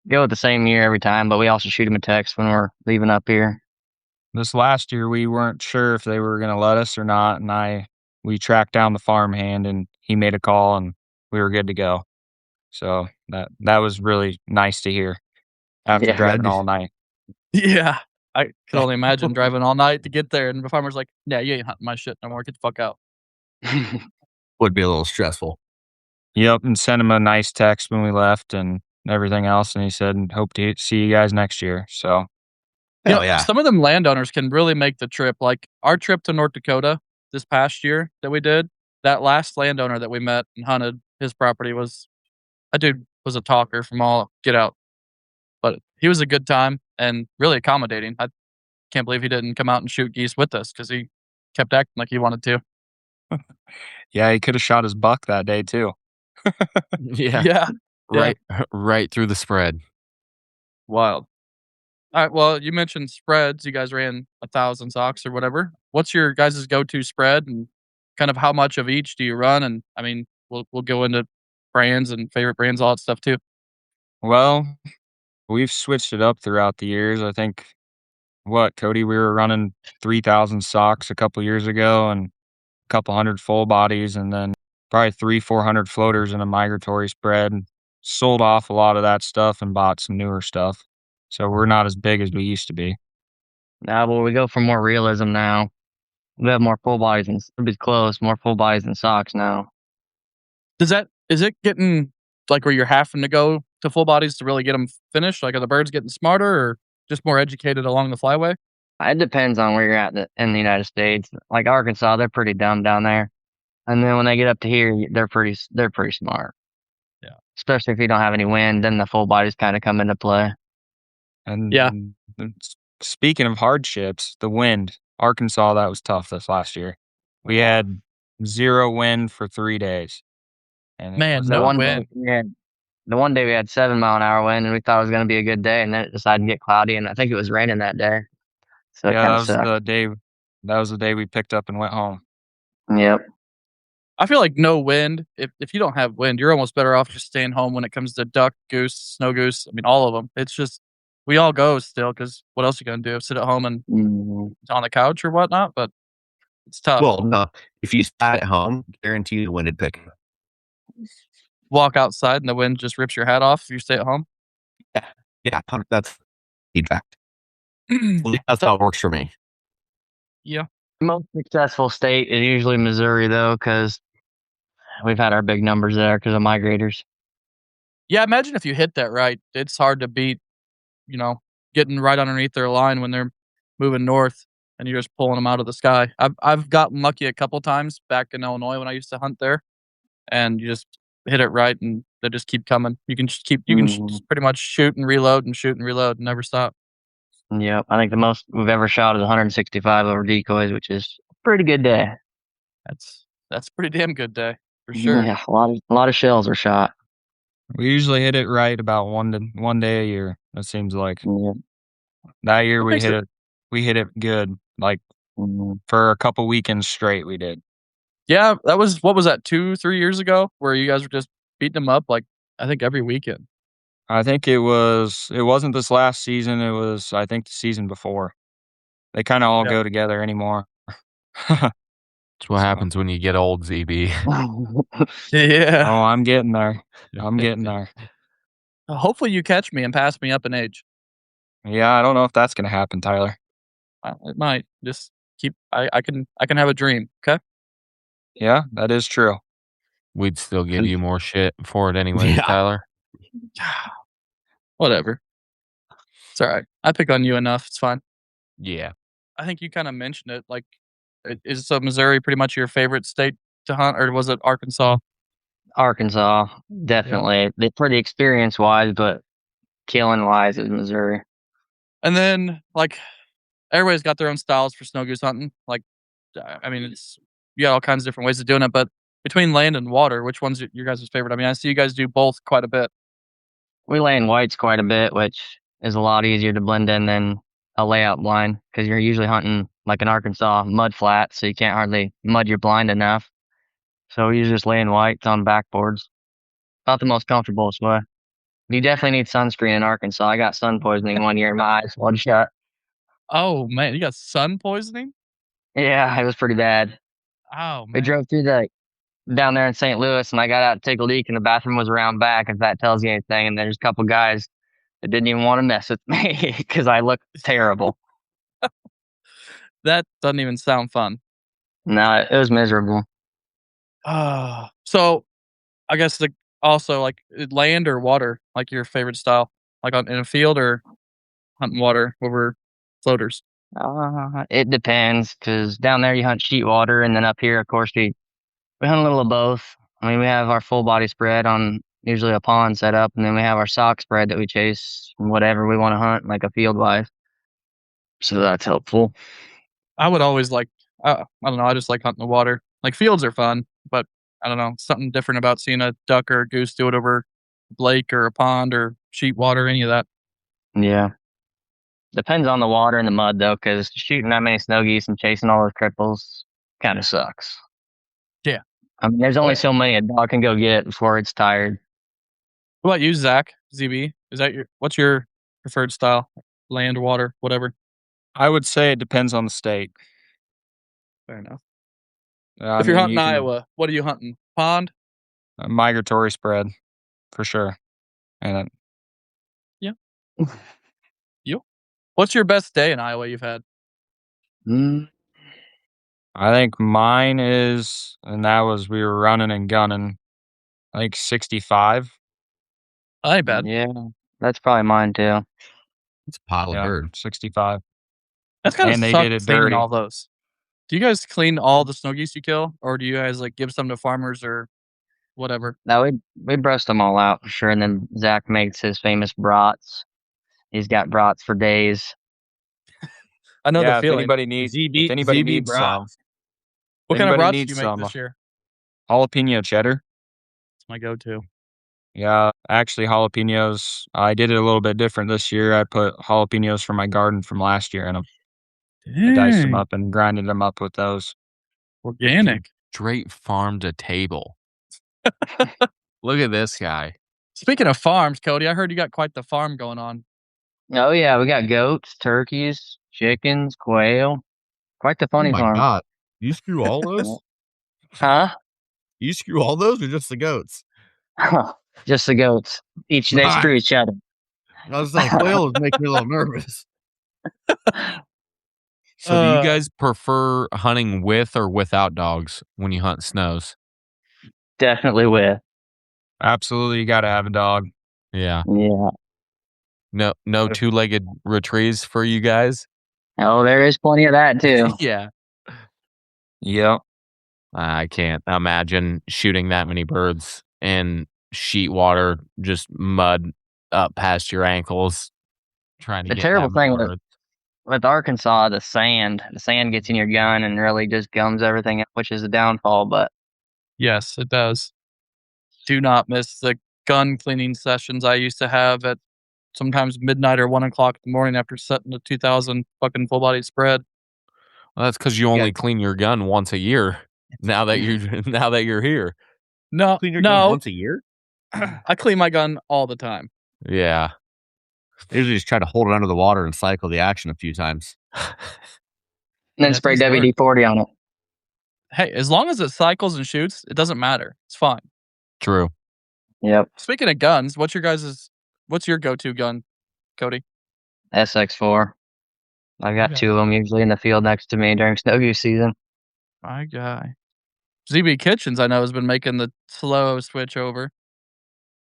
Speaker 3: go at the same year every time, but we also shoot them a text when we're leaving up here.
Speaker 4: This last year, we weren't sure if they were going to let us or not, and we tracked down the farmhand, and he made a call, and we were good to go. So that was really nice to hear after
Speaker 3: Yeah.
Speaker 4: driving all night.
Speaker 1: Yeah, I can only imagine driving all night to get there, and the farmer's like, "Yeah, you ain't hunting my shit no more. Get the fuck out."
Speaker 2: Would be a little stressful.
Speaker 4: Yep, and sent him a nice text when we left and everything else, and he said, "Hope to see you guys next year." So
Speaker 2: Hell yeah.
Speaker 1: Some of them landowners can really make the trip. Like our trip to North Dakota this past year that we did, that last landowner that we met and hunted his property a dude was a talker from all get out. But he was a good time and really accommodating. I can't believe he didn't come out and shoot geese with us because he kept acting like he wanted to.
Speaker 4: yeah, he could have shot his buck that day too.
Speaker 1: Yeah.
Speaker 5: Right through the spread.
Speaker 1: Wild. All right. Well, you mentioned spreads. You guys ran 1,000 socks or whatever. What's your guys' go-to spread, and kind of how much of each do you run? And I mean, we'll go into brands and favorite brands, all that stuff too.
Speaker 4: Well, We've switched it up throughout the years. I think, Cody, we were running 3,000 socks a couple years ago and a couple hundred full bodies, and then probably 400 floaters in a migratory spread. Sold off a lot of that stuff and bought some newer stuff. So we're not as big as we used to be.
Speaker 3: Now, but we go for more realism now. We have more full bodies and to be close, more full bodies than socks now.
Speaker 1: Is it getting like where you're having to go to full bodies to really get them finished? Like, are the birds getting smarter or just more educated along the flyway?
Speaker 3: It depends on where you're at in the United States. Like Arkansas, they're pretty dumb down there, and then when they get up to here, they're pretty smart.
Speaker 1: Yeah.
Speaker 3: Especially if you don't have any wind, then the full bodies kind of come into play.
Speaker 4: And
Speaker 1: Yeah.
Speaker 4: Speaking of hardships, the wind, Arkansas, that was tough this last year. We had 0 wind for 3 days. And
Speaker 1: Man,
Speaker 3: The
Speaker 1: no
Speaker 3: one
Speaker 1: wind.
Speaker 3: the one day we had 7-mile-an-hour wind, and we thought it was going to be a good day, and then it decided to get cloudy, and I think it was raining that day. So it
Speaker 4: yeah,
Speaker 3: kind
Speaker 4: that
Speaker 3: of
Speaker 4: was
Speaker 3: sucked.
Speaker 4: the day. That was the day we picked up and went home.
Speaker 3: Yep.
Speaker 1: I feel like no wind. If you don't have wind, you're almost better off just staying home when it comes to duck, goose, snow goose. I mean, all of them. It's just we all go still because what else are you gonna do? Sit at home and on the couch or whatnot? But it's tough.
Speaker 2: Well, no. If you sat at home, guarantee the wind would pick up.
Speaker 1: Walk outside and the wind just rips your hat off if you stay at home.
Speaker 2: Yeah, that's feedback. That's how it works for me.
Speaker 1: Yeah.
Speaker 3: The most successful state is usually Missouri, though, because we've had our big numbers there because of migrators.
Speaker 1: Yeah, imagine if you hit that right. It's hard to beat, getting right underneath their line when they're moving north and you're just pulling them out of the sky. I've gotten lucky a couple times back in Illinois when I used to hunt there, and you just hit it right and they just keep coming. You can just pretty much shoot and reload and never stop.
Speaker 3: Yep. I think the most we've ever shot is 165 over decoys, which is a pretty good day.
Speaker 1: That's a pretty damn good day for sure.
Speaker 3: Yeah, a lot of shells are shot.
Speaker 4: We usually hit it right about one day a year. It seems like
Speaker 3: Yep.
Speaker 4: that year
Speaker 1: What
Speaker 4: we
Speaker 1: makes
Speaker 4: hit
Speaker 1: it-
Speaker 4: it. We hit it good, like
Speaker 3: Mhm.
Speaker 4: for a couple weekends straight. We did.
Speaker 1: Yeah, that was what was that 2-3 years ago where you guys were just beating them up like I think every weekend.
Speaker 4: I think it wasn't this last season. It was, I think, the season before. They kind of all
Speaker 1: Yeah.
Speaker 4: go together anymore.
Speaker 5: That's what
Speaker 4: So-
Speaker 5: happens when you get old, ZB.
Speaker 1: Yeah.
Speaker 4: Oh, I'm getting there. I'm getting there.
Speaker 1: Hopefully you catch me and pass me up in age.
Speaker 4: Yeah, I don't know if that's gonna happen, Tyler.
Speaker 1: It might. Just keep I can have a dream, okay?
Speaker 4: Yeah, that is true.
Speaker 5: We'd still give you more shit for it anyways,
Speaker 2: Yeah.
Speaker 5: Tyler.
Speaker 1: Whatever. It's all right. I pick on you enough. It's fine.
Speaker 5: Yeah.
Speaker 1: I think you kind of mentioned it. Like, is Missouri pretty much your favorite state to hunt, or was it Arkansas?
Speaker 3: Arkansas, definitely. For the experience wise, but killing wise is Missouri.
Speaker 1: And then, like, everybody's got their own styles for snow goose hunting. Like, I mean, you got all kinds of different ways of doing it. But between land and water, which one's your guys' favorite? I mean, I see you guys do both quite a bit.
Speaker 3: We lay in whites quite a bit, which is a lot easier to blend in than a layout blind because you're usually hunting like in Arkansas mudflats, so you can't hardly mud your blind enough. So we usually just lay in whites on backboards. Not the most comfortable way. You definitely need sunscreen in Arkansas. I got sun poisoning one year. My eyes bloodshot.
Speaker 1: Oh man, you got sun poisoning?
Speaker 3: Yeah, it was pretty bad.
Speaker 1: Oh
Speaker 3: We
Speaker 1: man.
Speaker 3: drove through down there in St. Louis, and I got out to take a leak, and the bathroom was around back, if that tells you anything. And there's a couple guys that didn't even want to mess with me because I looked terrible.
Speaker 1: That doesn't even sound fun.
Speaker 3: No, it was miserable.
Speaker 1: So I guess also like land or water, like your favorite style, like in a field or hunting water over floaters.
Speaker 3: It depends, because down there you hunt sheet water, and then up here, of course, we hunt a little of both. I mean, we have our full body spread on usually a pond set up, and then we have our sock spread that we chase whatever we want to hunt, like a field wise. So that's helpful.
Speaker 1: I would always like, I don't know, I just like hunting the water. Like fields are fun, but I don't know, something different about seeing a duck or a goose do it over a lake or a pond or sheet water, any of that.
Speaker 3: Yeah. Depends on the water and the mud, though, because shooting that many snow geese and chasing all those cripples kind of sucks.
Speaker 1: Yeah.
Speaker 3: I mean, there's only so many a dog can go get before it's tired.
Speaker 1: What about you, Zach? ZB? Is that what's your preferred style? Land, water, whatever.
Speaker 4: I would say it depends on the state.
Speaker 1: Fair enough.
Speaker 4: I
Speaker 1: If you're
Speaker 4: mean,
Speaker 1: hunting
Speaker 4: you can
Speaker 1: Iowa, what are you hunting? Pond?
Speaker 4: migratory spread for sure. And
Speaker 1: You? What's your best day in Iowa you've had?
Speaker 4: I think mine is, and that was we were running and gunning, I think 65.
Speaker 1: That ain't bad.
Speaker 3: Yeah, that's probably mine too.
Speaker 2: It's a pile of
Speaker 4: Yeah,
Speaker 2: bird.
Speaker 4: 65.
Speaker 1: That's gotta
Speaker 4: And they
Speaker 1: suck
Speaker 4: did it
Speaker 1: cleaning
Speaker 4: dirty.
Speaker 1: all those. Do you guys clean all the snow geese you kill, or do you guys like give some to farmers or whatever?
Speaker 3: No, we brushed them all out for sure, and then Zach makes his famous brats. He's got brats for days.
Speaker 1: I know
Speaker 4: Yeah,
Speaker 1: the
Speaker 4: if
Speaker 1: feeling.
Speaker 4: anybody needs
Speaker 1: ZB
Speaker 4: some,
Speaker 1: What kind of
Speaker 4: anybody
Speaker 1: brats do
Speaker 4: needs
Speaker 1: you make
Speaker 4: some
Speaker 1: this year?
Speaker 4: jalapeno cheddar.
Speaker 1: It's my go-to.
Speaker 4: Yeah, actually jalapenos. I did it a little bit different this year. I put jalapenos from my garden from last year in them. I diced them
Speaker 1: Dang,
Speaker 4: up and grinded them up with those.
Speaker 1: organic.
Speaker 5: Straight farm to table. Look at this guy.
Speaker 1: Speaking of farms, Cody, I heard you got quite the farm going on.
Speaker 3: Oh yeah, we got goats, turkeys, chickens, quail. Quite the
Speaker 2: Oh
Speaker 3: funny
Speaker 2: my
Speaker 3: farm.
Speaker 2: god. You screw all those?
Speaker 3: Huh?
Speaker 2: You screw all those or just the goats?
Speaker 3: Just the goats. They
Speaker 2: Nice.
Speaker 3: screw each other.
Speaker 2: I was saying quail was making me a little nervous.
Speaker 5: So, do you guys prefer hunting with or without dogs when you hunt snows?
Speaker 3: Definitely with.
Speaker 4: Absolutely, you got to have a dog.
Speaker 5: Yeah.
Speaker 3: Yeah.
Speaker 5: No two-legged retrieves for you guys?
Speaker 3: Oh, there is plenty of that too.
Speaker 5: Yeah.
Speaker 4: Yep.
Speaker 5: I can't imagine shooting that many birds in sheet water, just mud up past your ankles, trying to
Speaker 3: The
Speaker 5: get
Speaker 3: terrible
Speaker 5: that many
Speaker 3: thing
Speaker 5: birds.
Speaker 3: with Arkansas, the sand gets in your gun and really just gums everything up, which is a downfall. But
Speaker 1: Yes, it does. Do not miss the gun cleaning sessions I used to have at sometimes midnight or 1 o'clock in the morning after setting a 2,000 fucking full body spread.
Speaker 5: Well, that's because you only clean your gun once a year. Now that you're here.
Speaker 1: No,
Speaker 2: Clean your gun once a year?
Speaker 1: I clean my gun all the time.
Speaker 5: Yeah.
Speaker 2: I usually just try to hold it under the water and cycle the action a few times.
Speaker 3: and then
Speaker 1: Yeah,
Speaker 3: spray
Speaker 1: things work.
Speaker 3: WD-40 on it.
Speaker 1: Hey, as long as it cycles and shoots, it doesn't matter. It's fine.
Speaker 5: True.
Speaker 3: Yep.
Speaker 1: Speaking of guns, what's your go-to gun, Cody?
Speaker 3: SX4. I've got
Speaker 1: Okay.
Speaker 3: two of them usually in the field next to me during snow goose season.
Speaker 1: My guy. ZB Kitchens, I know, has been making the slow switch over.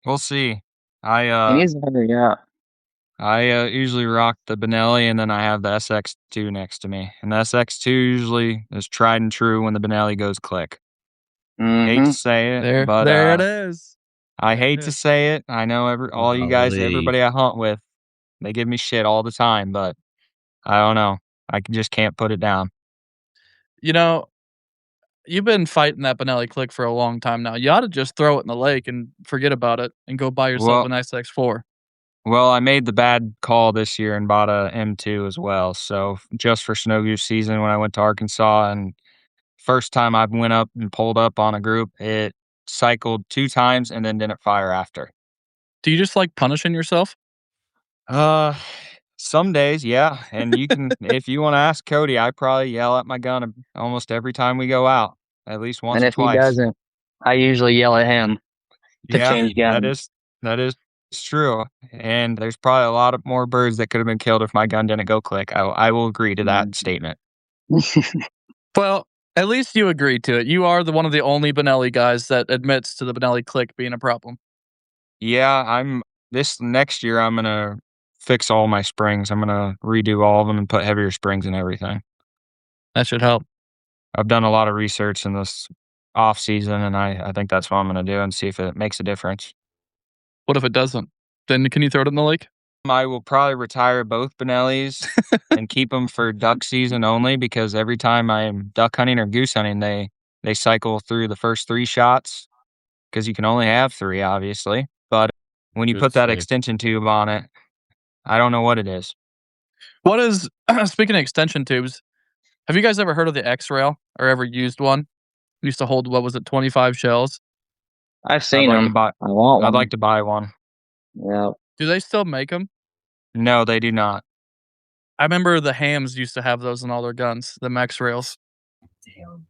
Speaker 4: We'll see.
Speaker 3: And he's better, yeah.
Speaker 4: I usually rock the Benelli, and then I have the SX2 next to me. And the SX2 usually is tried and true when the Benelli goes click. Hate to say it, but
Speaker 1: There it is.
Speaker 4: I hate to say it. I know all you guys,
Speaker 2: Golly.
Speaker 4: everybody I hunt with, they give me shit all the time, but I don't know. I just can't put it down.
Speaker 1: You know, you've been fighting that Benelli click for a long time now. You ought to just throw it in the lake and forget about it and go buy yourself an SX4.
Speaker 4: Well, I made the bad call this year and bought a M2 as well. So just for snow goose season, when I went to Arkansas, and first time I went up and pulled up on a group, it cycled 2 times and then didn't fire after.
Speaker 1: Do you just like punishing yourself?
Speaker 4: Some days, yeah. And you can, if you want to ask Cody, I probably yell at my gun almost every time we go out, at least once
Speaker 3: And
Speaker 4: or
Speaker 3: if
Speaker 4: twice.
Speaker 3: he doesn't, I usually yell at him to change guns.
Speaker 4: That is true. And there's probably a lot of more birds that could have been killed if my gun didn't go click. I will agree to that statement.
Speaker 1: Well, at least you agreed to it. You are one of the only Benelli guys that admits to the Benelli click being a problem.
Speaker 4: Yeah, this next year I'm gonna fix all my springs. I'm gonna redo all of them and put heavier springs and everything.
Speaker 1: That should help.
Speaker 4: I've done a lot of research in this off season, and I think that's what I'm gonna do and see if it makes a difference.
Speaker 1: What if it doesn't? Then can you throw it in the lake?
Speaker 4: I will probably retire both Benellis and keep them for duck season only, because every time I'm duck hunting or goose hunting, they cycle through the first 3 shots, because you can only have 3, obviously. But when you put that extension tube on it, I don't know what it is.
Speaker 1: What is, speaking of extension tubes, have you guys ever heard of the X-Rail or ever used one? It used to hold, 25 shells.
Speaker 3: I've seen them. I want one.
Speaker 4: I'd like to buy one.
Speaker 3: Yeah.
Speaker 1: Do they still make them?
Speaker 4: No, they do not.
Speaker 1: I remember the hams used to have those in all their guns, the max rails.
Speaker 6: Damn.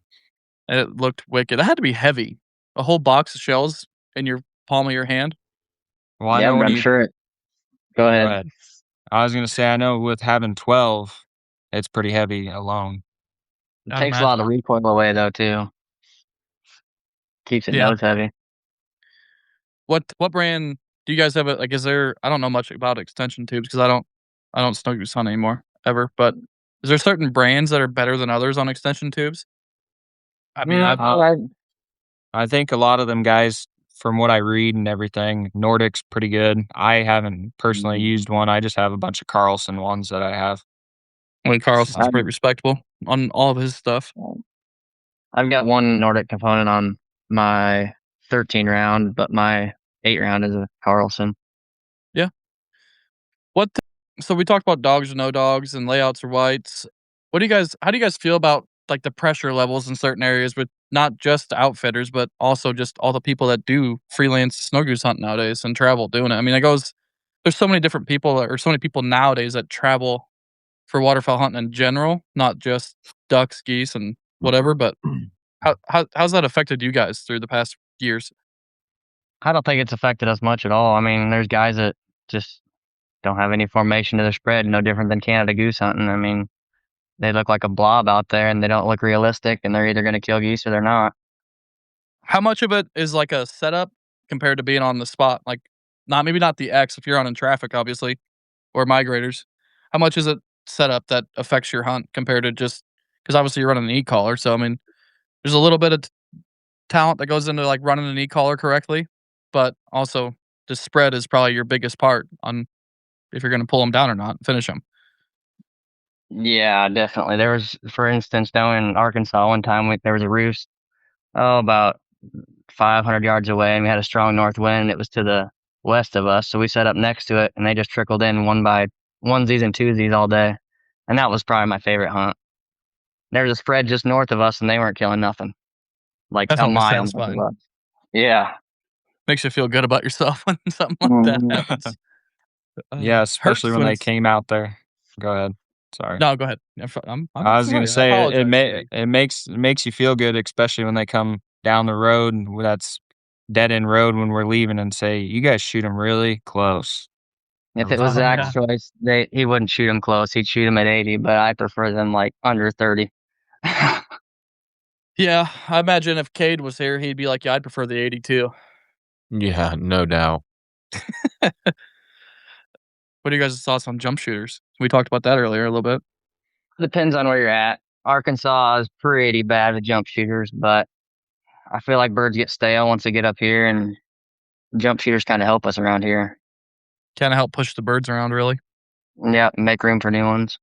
Speaker 1: And it looked wicked. It had to be heavy. A whole box of shells in your palm of your hand.
Speaker 4: Well, I
Speaker 3: Yeah,
Speaker 4: know when
Speaker 3: I'm
Speaker 4: you
Speaker 3: sure. Go
Speaker 4: go
Speaker 3: ahead.
Speaker 4: ahead. I was gonna say I know with having 12, it's pretty heavy alone.
Speaker 3: It
Speaker 1: I'd
Speaker 3: takes a lot of the recoil away though too. Keeps it
Speaker 1: Yeah.
Speaker 3: nose heavy.
Speaker 1: What brand do you guys have? Like, is there? I don't know much about extension tubes because I don't snow goose hunt anymore ever. But is there certain brands that are better than others on extension tubes? I mean,
Speaker 4: I think a lot of them guys, from what I read and everything, Nordic's pretty good. I haven't personally used one. I just have a bunch of Carlson ones that I have.
Speaker 1: Carlson's pretty respectable on all of his stuff.
Speaker 3: I've got one Nordic component on my 13 round, but my 8 round is a Carlson.
Speaker 1: Yeah. So we talked about dogs or no dogs and layouts or whites. How do you guys feel about like the pressure levels in certain areas with not just outfitters, but also just all the people that do freelance snow goose hunt nowadays and travel doing it? I mean, there's so many different people or so many people nowadays that travel for waterfowl hunting in general, not just ducks, geese, and whatever. But how's that affected you guys through the past years?
Speaker 3: I don't think it's affected us much at all. I mean, there's guys that just don't have any formation to their spread, no different than Canada goose hunting. I mean, they look like a blob out there and they don't look realistic and they're either going to kill geese or they're not.
Speaker 1: How much of it is like a setup compared to being on the spot? Like, maybe not the X if you're on in traffic, obviously, or migrators. How much is it setup that affects your hunt compared to just because obviously you're running an e-collar. So I mean, there's a little bit of talent that goes into like running an e-collar correctly, but also the spread is probably your biggest part on if you're going to pull them down or not, finish them.
Speaker 3: Yeah, definitely. There was, for instance, down in Arkansas one time, there was a roost, about 500 yards away, and we had a strong north wind. It was to the west of us, so we set up next to it, and they just trickled in one by onesies and twosies all day, and that was probably my favorite hunt. There was a spread just north of us, and they weren't killing nothing, like
Speaker 1: That's
Speaker 3: a
Speaker 1: always
Speaker 3: mile north
Speaker 1: satisfying.
Speaker 3: of us. Yeah,
Speaker 1: Makes you feel good about yourself when something like that happens.
Speaker 4: Yeah, especially
Speaker 1: hurts
Speaker 4: when they
Speaker 1: it's-
Speaker 4: came out there. Go ahead. Sorry.
Speaker 1: No, go ahead.
Speaker 4: I was gonna
Speaker 1: sorry. I
Speaker 4: say
Speaker 1: apologize.
Speaker 4: it makes you feel good, especially when they come down the road. That's dead end road when we're leaving, and say, "You guys shoot them really close."
Speaker 3: if it was Zach's choice, he wouldn't shoot them close. He'd shoot them at 80, but I prefer them like under 30.
Speaker 1: Yeah, I imagine if Cade was here, he'd be like, "Yeah, I'd prefer the 82."
Speaker 5: Yeah, no doubt.
Speaker 1: What are you guys' thoughts on jump shooters? We talked about that earlier a little bit.
Speaker 3: Depends on where you're at. Arkansas is pretty bad with jump shooters, but I feel like birds get stale once they get up here, and jump shooters kind of help us around here.
Speaker 1: Kind of help push the birds around, really.
Speaker 3: Yeah, make room for new ones.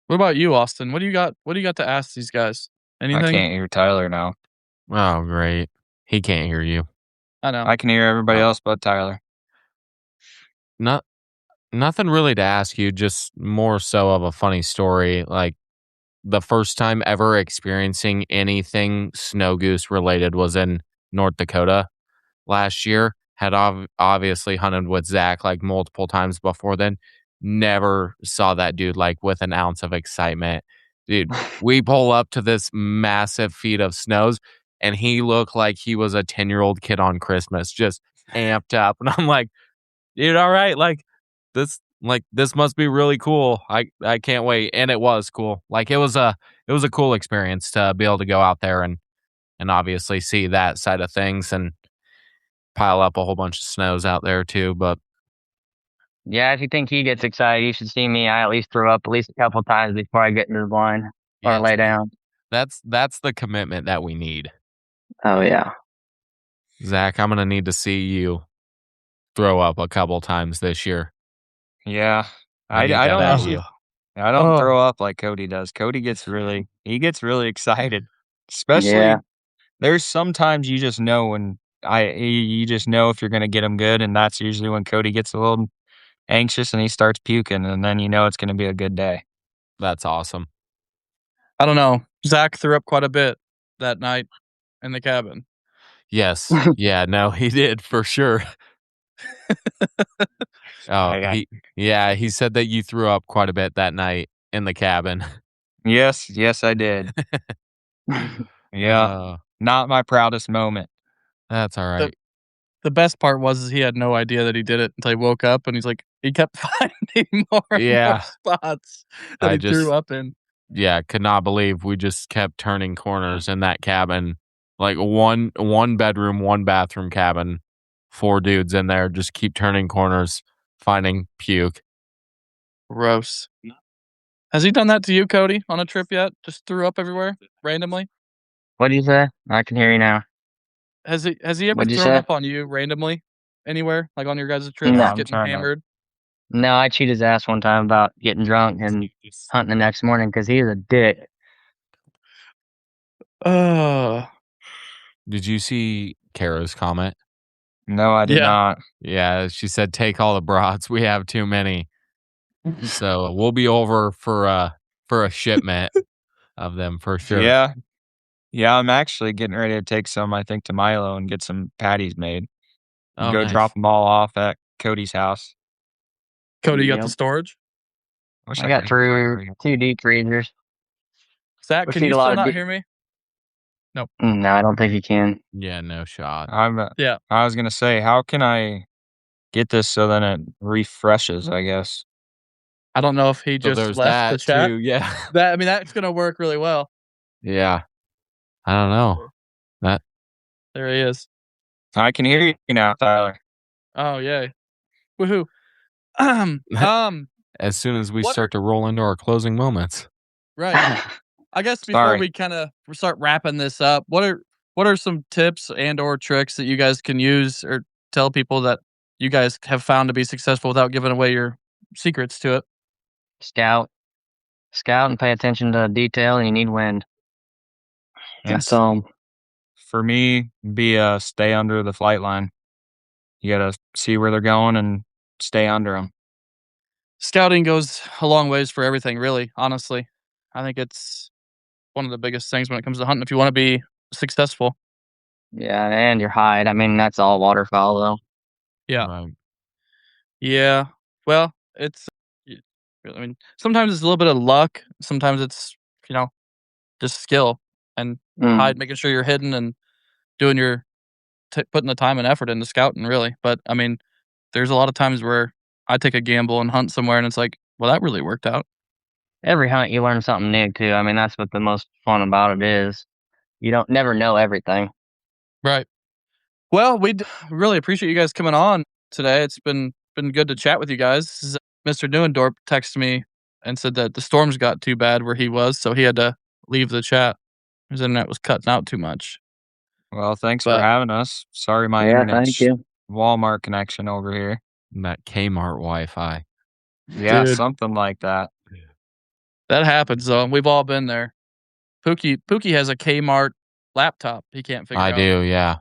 Speaker 1: What about you, Austin? What do you got to ask these guys? Anything?
Speaker 4: I can't hear Tyler now.
Speaker 5: Oh, great. He can't hear you.
Speaker 1: I know.
Speaker 4: I can hear everybody else but Tyler.
Speaker 5: Nothing really to ask you, just more so of a funny story. Like the first time ever experiencing anything snow goose related was in North Dakota last year. Had obviously hunted with Zach like multiple times before then. Never saw that dude like with an ounce of excitement. Dude, we pull up to this massive feet of snows and he looked like he was a 10-year-old kid on Christmas, just amped up. And I'm like, dude, all right, this must be really cool. I can't wait. And it was cool. Like it was a cool experience to be able to go out there and obviously see that side of things and pile up a whole bunch of snows out there too. But
Speaker 3: Yeah, if you think he gets excited, you should see me. I at least throw up at least a couple times before I get into the blind or
Speaker 5: yes,
Speaker 3: lay down.
Speaker 5: that's the commitment that we need.
Speaker 3: Oh, yeah.
Speaker 5: Zach, I'm gonna need to see you throw up a couple times this year.
Speaker 4: Yeah,
Speaker 5: I need
Speaker 4: I
Speaker 5: that
Speaker 4: don't
Speaker 5: out of
Speaker 4: usually,
Speaker 5: you.
Speaker 4: I don't throw up like Cody does. Cody gets really excited. Especially
Speaker 3: Yeah.
Speaker 4: there's sometimes you just know when you just know if you're gonna get him good, and that's usually when Cody gets a little anxious and he starts puking, and then you know it's gonna be a good day.
Speaker 5: That's awesome.
Speaker 1: I don't know. Zach threw up quite a bit that night in the cabin.
Speaker 5: Yes. Yeah, no, he did for sure. He said that you threw up quite a bit that night in the cabin.
Speaker 4: Yes, I did. Yeah, not my proudest moment.
Speaker 5: That's all right.
Speaker 1: The best part was he had no idea that he did it until he woke up, and he's like, he kept finding more and more spots that he threw up in.
Speaker 5: Yeah, could not believe we just kept turning corners in that cabin. Like one bedroom, one bathroom cabin, 4 dudes in there, just keep turning corners, finding puke.
Speaker 1: Gross. Has he done that to you, Cody, on a trip yet? Just threw up everywhere randomly?
Speaker 3: What did you say? I can hear you now.
Speaker 1: Has he ever thrown up on you randomly anywhere, like on your guys' trip,
Speaker 3: No.
Speaker 1: just getting hammered?
Speaker 3: No, I cheated his ass one time about getting drunk and hunting the next morning because he's a dick.
Speaker 5: Did you see Kara's comment?
Speaker 4: No, I did not.
Speaker 5: Yeah, she said, "Take all the broads. We have too many." So we'll be over for a shipment of them for sure.
Speaker 4: Yeah. I'm actually getting ready to take some, I think, to Milo and get some patties made.
Speaker 5: Oh,
Speaker 4: Go
Speaker 5: nice.
Speaker 4: drop them all off at Cody's house.
Speaker 1: Cody, you got the storage?
Speaker 3: I got 2 deep freezers.
Speaker 1: Zach, can you still not hear me? No.
Speaker 3: No, I don't think you can.
Speaker 5: Yeah, no shot.
Speaker 4: I was gonna say, how can I get this so then it refreshes? I guess.
Speaker 1: I don't know if he just left the chat.
Speaker 5: Too, yeah.
Speaker 1: That's gonna work really well.
Speaker 5: Yeah. I don't know.
Speaker 1: There he is.
Speaker 4: I can hear you now, Tyler.
Speaker 1: Oh yay! Woohoo!
Speaker 5: As soon as we start to roll into our closing moments,
Speaker 1: right? I guess before we kind of start wrapping this up, what are some tips and/or tricks that you guys can use or tell people that you guys have found to be successful without giving away your secrets to it?
Speaker 3: Scout and pay attention to detail, and you need wind. That's
Speaker 4: For me, stay under the flight line. You gotta see where they're going and stay under them.
Speaker 1: Scouting goes a long ways for everything, really. Honestly, I think it's one of the biggest things when it comes to hunting if you want to be successful.
Speaker 3: Yeah, and your hide. I mean, that's all waterfowl, though.
Speaker 1: Yeah.
Speaker 5: Right.
Speaker 1: Yeah. Well, sometimes it's a little bit of luck. Sometimes it's, just skill and hide, making sure you're hidden and doing putting the time and effort into scouting, really. But, there's a lot of times where I take a gamble and hunt somewhere and it's like, well, that really worked out.
Speaker 3: Every hunt, you learn something new, too. I mean, that's what the most fun about it is. You don't never know everything.
Speaker 1: Right. Well, we really appreciate you guys coming on today. It's been good to chat with you guys. Mr. Neuendorp texted me and said that the storms got too bad where he was, so he had to leave the chat. His internet was cutting out too much.
Speaker 4: Well, thanks for having us. Sorry, my internet's Walmart connection over here.
Speaker 5: That Kmart Wi-Fi.
Speaker 4: Yeah, something like that.
Speaker 1: That happens, though. We've all been there. Pookie has a Kmart laptop. He can't figure out.
Speaker 5: I do, yeah.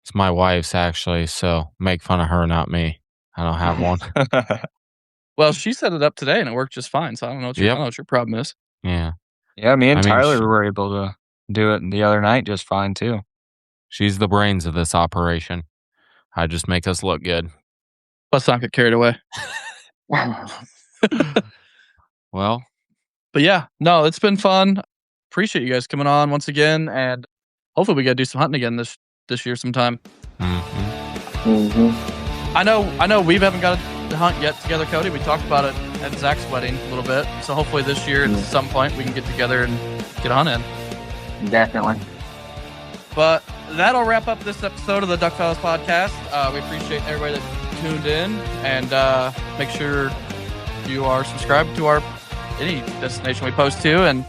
Speaker 5: It's my wife's, actually, so make fun of her, not me. I don't have one.
Speaker 1: Well, she set it up today, and it worked just fine, so I don't know what your problem is.
Speaker 5: Yeah.
Speaker 4: Yeah, me and Tyler were able to do it the other night just fine, too.
Speaker 5: She's the brains of this operation. I just make us look good.
Speaker 1: Let's not get carried away.
Speaker 5: Well.
Speaker 1: But yeah, no, it's been fun. Appreciate you guys coming on once again, and hopefully we got to do some hunting again this year sometime. I know we haven't got to hunt yet together, Cody. We talked about it at Zach's wedding a little bit. So hopefully this year at some point we can get together and get a hunt in.
Speaker 3: Definitely.
Speaker 1: But that'll wrap up this episode of the Duck Fellas podcast. We appreciate everybody that tuned in, and make sure you are subscribed to any destination we post to, and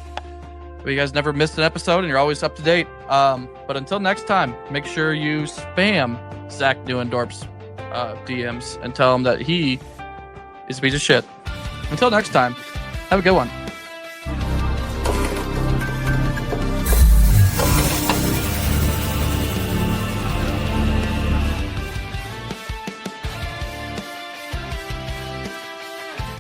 Speaker 1: you guys never missed an episode and you're always up to date. But until next time, make sure you spam Zach Neuendorp's DMs and tell him that he is a piece of shit. Until next time, have a good one.